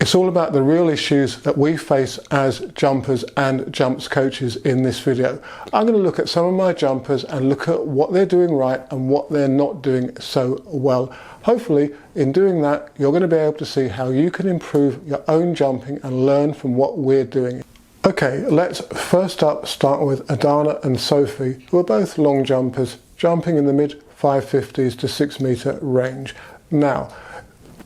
It's all about the real issues that we face as jumpers and jumps coaches in this video. I'm going to look at some of my jumpers and look at what they're doing right and what they're not doing so well. Hopefully, in doing that, you're going to be able to see how you can improve your own jumping and learn from what we're doing. Okay, let's first up start with Adana and Sophie, who are both long jumpers, jumping in the mid 550s to 6 meter range. Now,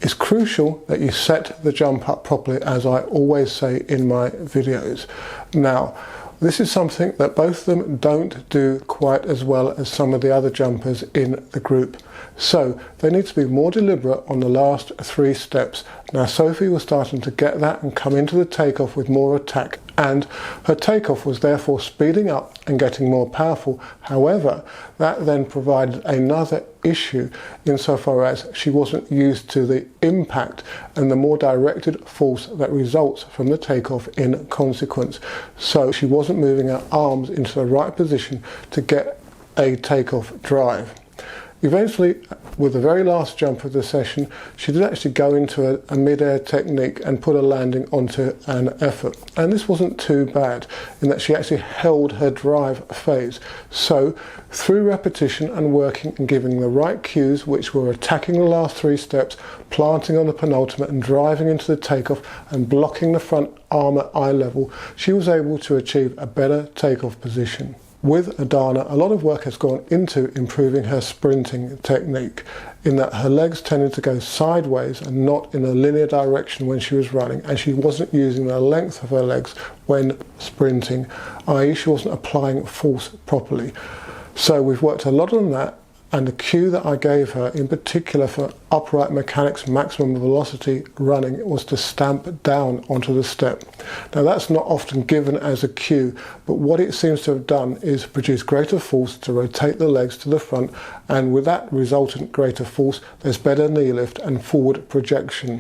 it's crucial that you set the jump up properly, as I always say in my videos. Now, this is something that both of them don't do quite as well as some of the other jumpers in the group. So they need to be more deliberate on the last 3 steps. Now, Sophie was starting to get that and come into the takeoff with more attack, and her takeoff was therefore speeding up and getting more powerful. However, that then provided another issue insofar as she wasn't used to the impact and the more directed force that results from the takeoff in consequence. So she wasn't moving her arms into the right position to get a takeoff drive. Eventually, with the very last jump of the session, she did actually go into a mid-air technique and put a landing onto an effort. And this wasn't too bad in that she actually held her drive phase. So through repetition and working and giving the right cues, which were attacking the last 3 steps, planting on the penultimate and driving into the takeoff and blocking the front arm at eye level, she was able to achieve a better takeoff position. With Adana, a lot of work has gone into improving her sprinting technique, in that her legs tended to go sideways and not in a linear direction when she was running, and she wasn't using the length of her legs when sprinting, i.e. she wasn't applying force properly. So we've worked a lot on that, and the cue that I gave her in particular for upright mechanics maximum velocity running was to stamp down onto the step. Now, that's not often given as a cue, but what it seems to have done is produce greater force to rotate the legs to the front, and with that resultant greater force there's better knee lift and forward projection.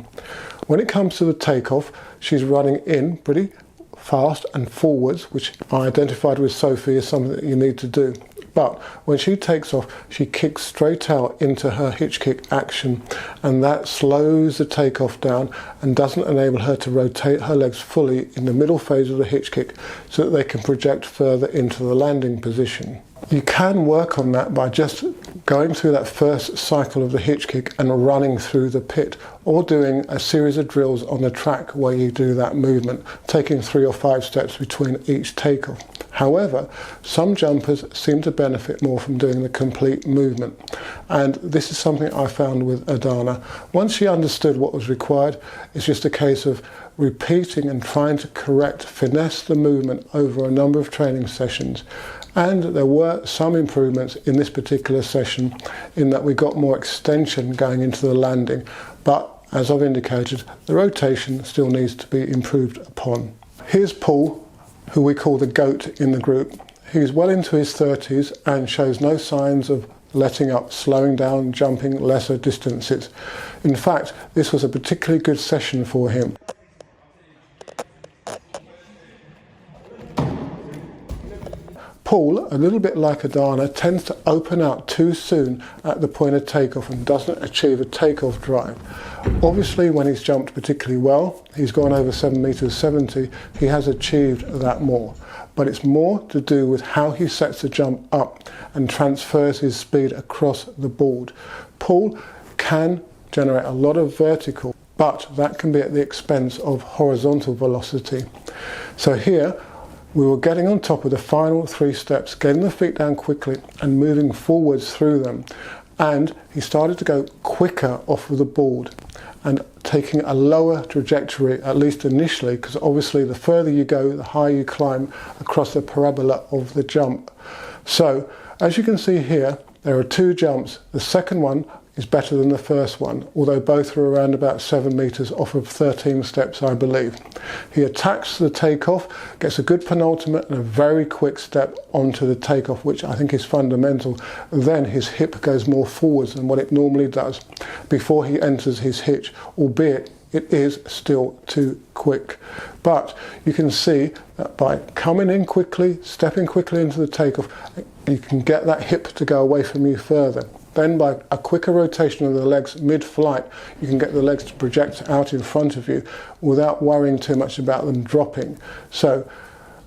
When it comes to the takeoff, she's running in pretty fast and forwards, which I identified with Sophie as something that you need to do. But when she takes off, she kicks straight out into her hitch kick action, and that slows the takeoff down and doesn't enable her to rotate her legs fully in the middle phase of the hitch kick so that they can project further into the landing position. You can work on that by just going through that first cycle of the hitch kick and running through the pit, or doing a series of drills on the track where you do that movement, taking 3 or 5 steps between each takeoff. However, some jumpers seem to benefit more from doing the complete movement, and this is something I found with Adana. Once she understood what was required, it's just a case of repeating and trying to finesse the movement over a number of training sessions. And there were some improvements in this particular session in that we got more extension going into the landing, but as I've indicated, the rotation still needs to be improved upon. Here's Paul, who we call the GOAT in the group. He's well into his 30s and shows no signs of letting up, slowing down, jumping lesser distances. In fact, this was a particularly good session for him. Paul, a little bit like Adana, tends to open out too soon at the point of takeoff and doesn't achieve a takeoff drive. Obviously, when he's jumped particularly well, he's gone over 7 meters 70, he has achieved that more. But it's more to do with how he sets the jump up and transfers his speed across the board. Paul can generate a lot of vertical, but that can be at the expense of horizontal velocity. So here, we were getting on top of the final 3 steps, getting the feet down quickly and moving forwards through them. And he started to go quicker off of the board and taking a lower trajectory, at least initially, because obviously the further you go, the higher you climb across the parabola of the jump. So, as you can see here, there are 2 jumps. The second one is better than the first one, although both are around about 7 meters off of 13 steps, I believe. He attacks the takeoff, gets a good penultimate and a very quick step onto the takeoff, which I think is fundamental. Then his hip goes more forwards than what it normally does before he enters his hitch, albeit it is still too quick. But you can see that by coming in quickly, stepping quickly into the takeoff, you can get that hip to go away from you further. Then by a quicker rotation of the legs mid-flight, you can get the legs to project out in front of you without worrying too much about them dropping. So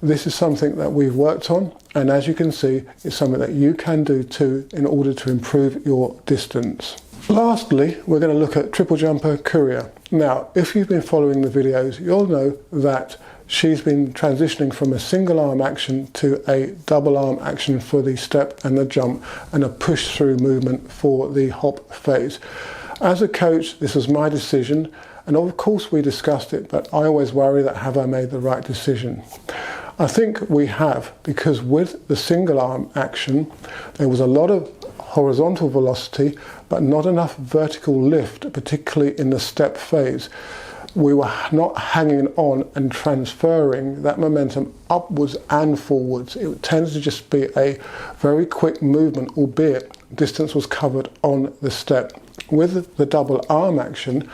this is something that we've worked on, and as you can see, it's something that you can do too in order to improve your distance. Lastly, we're going to look at triple jumper Courier. Now, if you've been following the videos, you'll know that she's been transitioning from a single arm action to a double arm action for the step and the jump, and a push through movement for the hop phase. As a coach, this was my decision, and of course we discussed it, but I always worry that have I made the right decision? I think we have, because with the single arm action, there was a lot of horizontal velocity, but not enough vertical lift, particularly in the step phase. We were not hanging on and transferring that momentum upwards and forwards. It tends to just be a very quick movement, albeit distance was covered on the step. With the double arm action,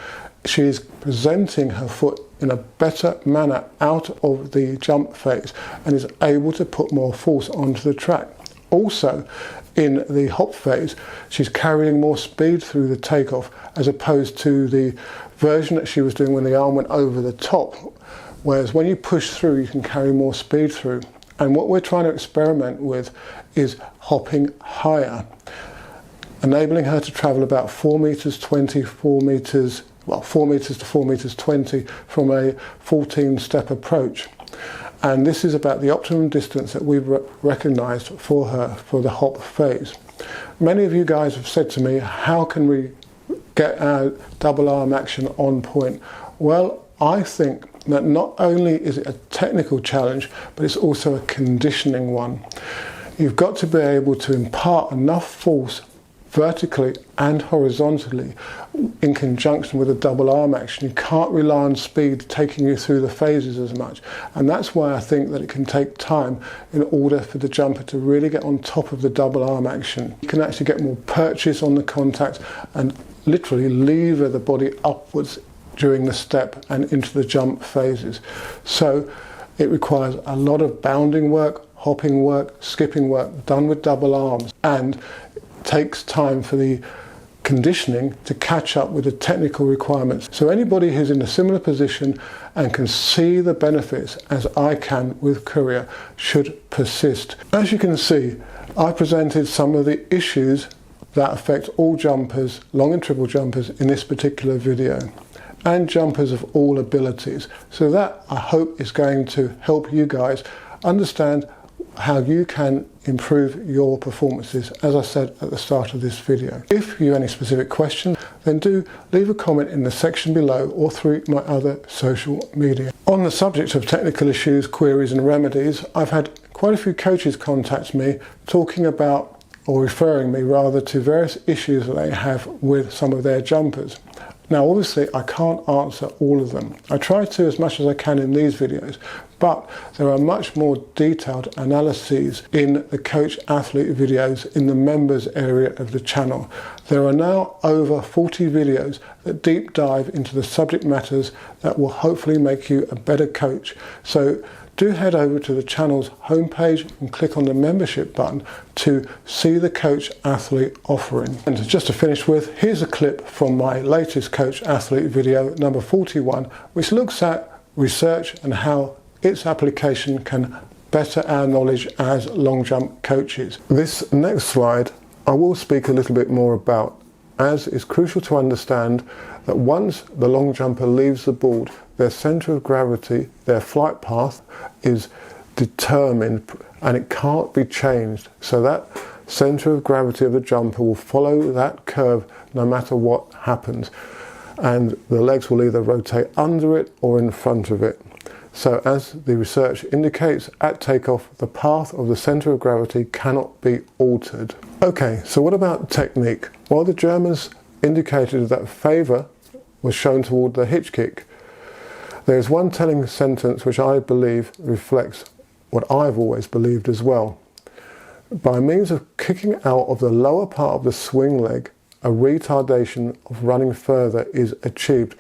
she's presenting her foot in a better manner out of the jump phase and is able to put more force onto the track. Also, in the hop phase, she's carrying more speed through the takeoff, as opposed to the version that she was doing when the arm went over the top. Whereas when you push through, you can carry more speed through. And what we're trying to experiment with is hopping higher, enabling her to travel about 4 meters 20, 4 meters, well, 4 meters to 4 meters 20 from a 14-step approach. And this is about the optimum distance that we've recognized for her for the hop phase. Many of you guys have said to me, how can we get our double arm action on point? Well, I think that not only is it a technical challenge, but it's also a conditioning one. You've got to be able to impart enough force vertically and horizontally in conjunction with a double arm action. You can't rely on speed taking you through the phases as much, and that's why I think that it can take time in order for the jumper to really get on top of the double arm action. You can actually get more purchase on the contact and literally lever the body upwards during the step and into the jump phases. So it requires a lot of bounding work, hopping work, skipping work done with double arms, and takes time for the conditioning to catch up with the technical requirements. So anybody who's in a similar position and can see the benefits as I can with Courier should persist. As you can see, I presented some of the issues that affect all jumpers, long and triple jumpers, in this particular video, and jumpers of all abilities. So that, I hope, is going to help you guys understand how you can improve your performances, as I said at the start of this video. If you have any specific questions, then do leave a comment in the section below or through my other social media. On the subject of technical issues, queries and remedies, I've had quite a few coaches contact me talking about, or referring me rather, to various issues that they have with some of their jumpers. Now obviously I can't answer all of them. I try to as much as I can in these videos, but there are much more detailed analyses in the coach athlete videos in the members area of the channel. There are now over 40 videos that deep dive into the subject matters that will hopefully make you a better coach. So do head over to the channel's homepage and click on the membership button to see the coach athlete offering. And just to finish with, here's a clip from my latest coach athlete video, number 41, which looks at research and how its application can better our knowledge as long jump coaches. This next slide I will speak a little bit more about, as it's crucial to understand that once the long jumper leaves the board, their centre of gravity, their flight path, is determined and it can't be changed. So that centre of gravity of the jumper will follow that curve no matter what happens. And the legs will either rotate under it or in front of it. So as the research indicates, at takeoff, the path of the centre of gravity cannot be altered. Okay, so what about technique? Well, the Germans indicated that favour was shown toward the hitch kick. There is one telling sentence which I believe reflects what I've always believed as well. By means of kicking out of the lower part of the swing leg, a retardation of running further is achieved